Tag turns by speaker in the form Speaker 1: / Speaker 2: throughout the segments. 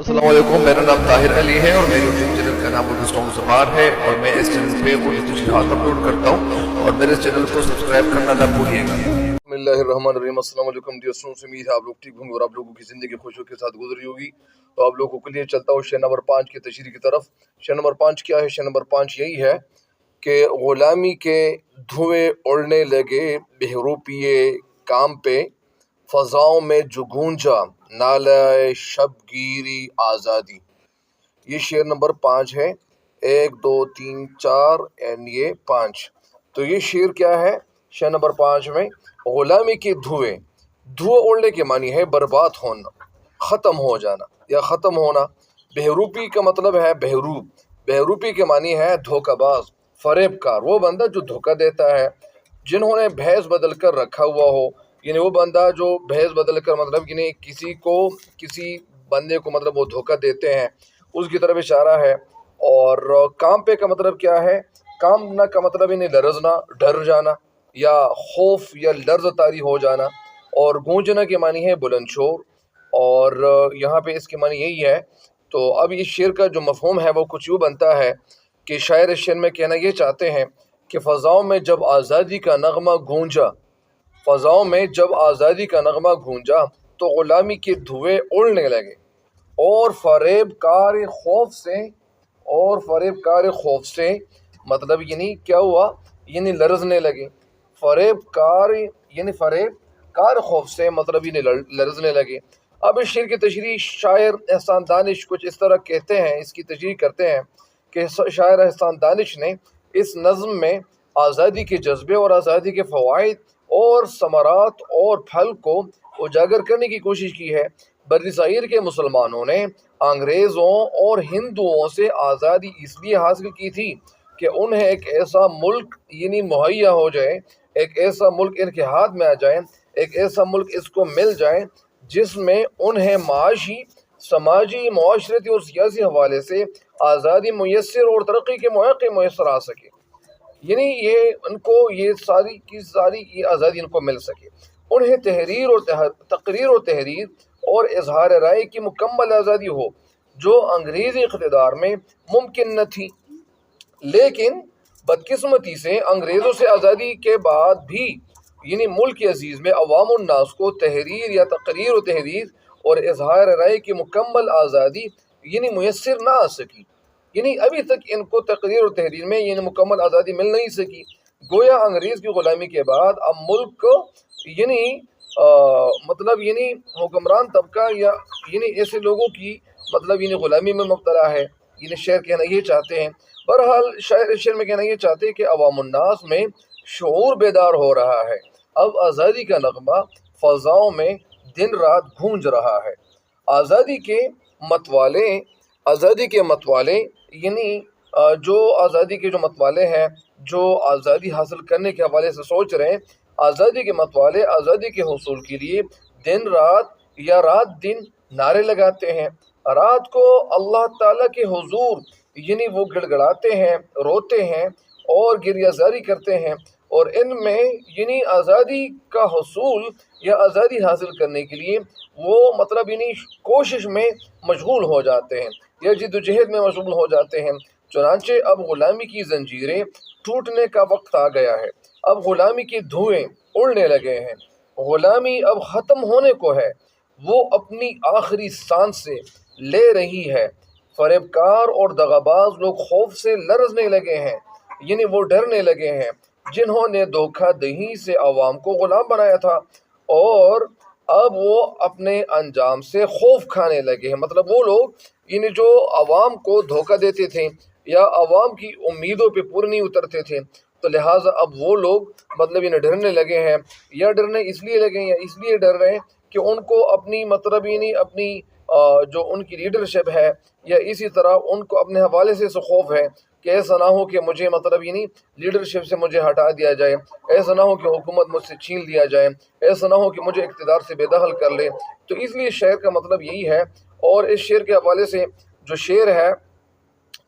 Speaker 1: السلام علیکم، میرا نام طاہر علی ہے اور میرے یوٹیوب چینل کا نام اردو سانگ زبان ہے، اور میں اس چینل پہ اردو تشریحات اپلوڈ کرتا ہوں، اور میرے چینل کو سبسکرائب کرنا نہ بھولیے گا۔ بسم اللہ الرحمن الرحیم۔ السلام علیکم ڈیئر اسٹوڈنٹس، امید ہے آپ لوگ ٹھیک ہوں گے اور آپ لوگوں کی زندگی خوشیوں کے ساتھ گزری ہوگی۔ تو آپ لوگوں کے لیے چلتا ہوں شے نمبر 5 کی تشریح کی طرف۔ شے نمبر 5 کیا ہے؟ شے نمبر 5 یہی ہے کہ غلامی کے دھوئے اڑنے لگے بہروپیے کام پہ، فضاؤں میں جو گونجا نالہ شب گیری آزادی۔ یہ شعر نمبر 5 ہے، 1 2 3 4 اینڈ یہ 5۔ تو یہ شعر کیا ہے؟ شعر نمبر 5 میں غلامی کے دھوئے اڑنے کے معنی ہے برباد ہونا، ختم ہو جانا یا ختم ہونا۔ بہروپی کا مطلب ہے بہروپ، بہروپی کے معنی ہے دھوکہ باز، فریب کار، وہ بندہ جو دھوکہ دیتا ہے، جنہوں نے بھیس بدل کر رکھا ہوا ہو، یعنی وہ بندہ جو بھیس بدل کر مطلب یعنی کسی بندے کو مطلب وہ دھوکہ دیتے ہیں، اس کی طرف اشارہ ہے۔ اور کام پہ کا مطلب کیا ہے؟ کام نہ کا مطلب یعنی لرزنا، ڈر جانا یا خوف یا لرز طاری ہو جانا، اور گونجنا کے معنی ہے بلند شور، اور یہاں پہ اس کے معنی یہی ہے۔ تو اب اس شعر کا جو مفہوم ہے وہ کچھ یوں بنتا ہے کہ شاعر اس شعر میں کہنا یہ چاہتے ہیں کہ فضاؤں میں جب آزادی کا نغمہ گونجا، فضاؤں میں جب آزادی کا نغمہ گونجا تو غلامی کے دھوئے اڑنے لگے، اور فریب کار خوف سے مطلب یعنی کیا ہوا؟ یعنی لرزنے لگے۔ فریب کار خوف سے مطلب یعنی لرزنے لگے۔ اب اس شعر کی تشریح شاعر احسان دانش کچھ اس طرح کہتے ہیں، اس کی تشریح کرتے ہیں کہ شاعر احسان دانش نے اس نظم میں آزادی کے جذبے اور آزادی کے فوائد اور ثمرات اور پھل کو اجاگر کرنے کی کوشش کی ہے۔ بر صغیر کے مسلمانوں نے انگریزوں اور ہندوؤں سے آزادی اس لیے حاصل کی تھی کہ انہیں ایک ایسا ملک یعنی مہیا ہو جائے، ایک ایسا ملک ان کے ہاتھ میں آ جائے، ایک ایسا ملک اس کو مل جائے جس میں انہیں معاشی، سماجی، معاشرتی اور سیاسی حوالے سے آزادی میسر اور ترقی کے مواقع میسر آ سکے، یعنی یہ ساری کی ساری یہ آزادی ان کو مل سکے۔ انہیں تقریر اور تحریر اور اظہار رائے کی مکمل آزادی ہو، جو انگریزی اقتدار میں ممکن نہ تھی۔ لیکن بدقسمتی سے انگریزوں سے آزادی کے بعد بھی یعنی ملک عزیز میں عوام الناس کو تحریر یا تقریر و تحریر اور اظہار رائے کی مکمل آزادی یعنی میسر نہ آ سکی، یعنی ابھی تک ان کو تقریر اور تحریر میں یعنی مکمل آزادی مل نہیں سکی۔ گویا انگریز کی غلامی کے بعد اب ملک یعنی مطلب یعنی حکمران طبقہ یا یعنی ایسے لوگوں کی مطلب یعنی غلامی میں مبتلا ہے، یعنی شعر کہنا یہ چاہتے ہیں۔ بہرحال شعر میں کہنا یہ چاہتے ہیں کہ عوام الناس میں شعور بیدار ہو رہا ہے، اب آزادی کا نغمہ فضاؤں میں دن رات گونج رہا ہے۔ آزادی کے متوالے یعنی جو آزادی کے جو متوالے ہیں، جو آزادی حاصل کرنے کے حوالے سے سوچ رہے ہیں، آزادی کے متوالے آزادی کے حصول کے لیے دن رات یا رات دن نعرے لگاتے ہیں۔ رات کو اللہ تعالیٰ کے حضور یعنی وہ گڑ گڑاتے ہیں، روتے ہیں اور گریہ زاری کرتے ہیں، اور ان میں یعنی آزادی کا حصول یا آزادی حاصل کرنے کے لیے وہ مطلب یعنی کوشش میں مشغول ہو جاتے ہیں یا جد و جہد میں مشغول ہو جاتے ہیں۔ چنانچہ اب غلامی کی زنجیریں ٹوٹنے کا وقت آ گیا ہے، اب غلامی کے دھوئیں اڑنے لگے ہیں، غلامی اب ختم ہونے کو ہے، وہ اپنی آخری سانس سے لے رہی ہے۔ فریب کار اور دغاباز لوگ خوف سے لرزنے لگے ہیں، یعنی وہ ڈرنے لگے ہیں، جنہوں نے دھوکہ دہی سے عوام کو غلام بنایا تھا، اور اب وہ اپنے انجام سے خوف کھانے لگے ہیں۔ مطلب وہ لوگ یعنی جو عوام کو دھوکہ دیتے تھے یا عوام کی امیدوں پہ پورے نہیں اترتے تھے، تو لہٰذا اب وہ لوگ مطلب انہیں ڈرنے لگے ہیں، یا ڈرنے اس لیے لگے ہیں یا اس لیے ڈر رہے ہیں کہ ان کو اپنی مطلب یعنی اپنی جو ان کی لیڈرشپ ہے یا اسی طرح ان کو اپنے حوالے سے خوف ہے کہ ایسا نہ ہو کہ مجھے مطلب یعنی لیڈرشپ سے مجھے ہٹا دیا جائے، ایسا نہ ہو کہ حکومت مجھ سے چھین لیا جائے، ایسا نہ ہو کہ مجھے اقتدار سے بے دخل کر لے۔ تو اس لیے شعر کا مطلب یہی ہے، اور اس شعر کے حوالے سے جو شعر ہے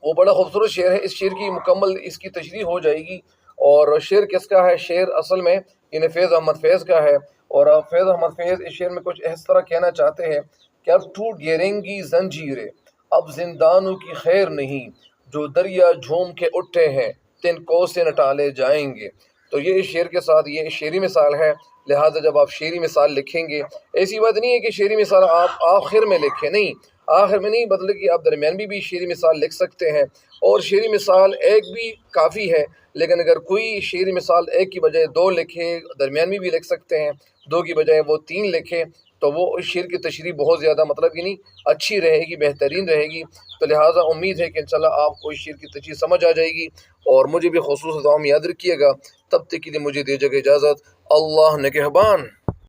Speaker 1: وہ بڑا خوبصورت شعر ہے۔ اس شعر کی مکمل اس کی تشریح ہو جائے گی۔ اور شعر کس کا ہے؟ شعر اصل میں فیض احمد فیض کا ہے، اور فیض احمد فیض اس شعر میں کچھ اس طرح کہنا چاہتے ہیں کہ اب ٹوٹ گریں گی زنجیریں، اب زندانوں کی خیر نہیں، جو دریا جھوم کے اٹھے ہیں تن کو سے نٹالے جائیں گے۔ تو یہ اس شعر کے ساتھ یہ شعری مثال ہے، لہٰذا جب آپ شعری مثال لکھیں گے، ایسی بات نہیں ہے کہ شعری مثال آپ آخر میں لکھیں، نہیں، آخر میں نہیں، بدلے کہ آپ درمیان بھی شعری مثال لکھ سکتے ہیں، اور شعری مثال ایک بھی کافی ہے، لیکن اگر کوئی شعری مثال ایک کی بجائے دو لکھے، درمیان میں بھی لکھ سکتے ہیں، دو کی بجائے وہ تین لکھے، تو وہ اس شعر کی تشریح بہت زیادہ مطلب نہیں اچھی رہے گی، بہترین رہے گی۔ تو لہٰذا امید ہے کہ انشاءاللہ آپ کو اس شعر کی تشریح سمجھ آ جائے گی، اور مجھے بھی خصوصاً دعا میں یاد رکھیے گا۔ تب تک کے لیے مجھے دیجیے گا اجازت، اللہ نگہبان۔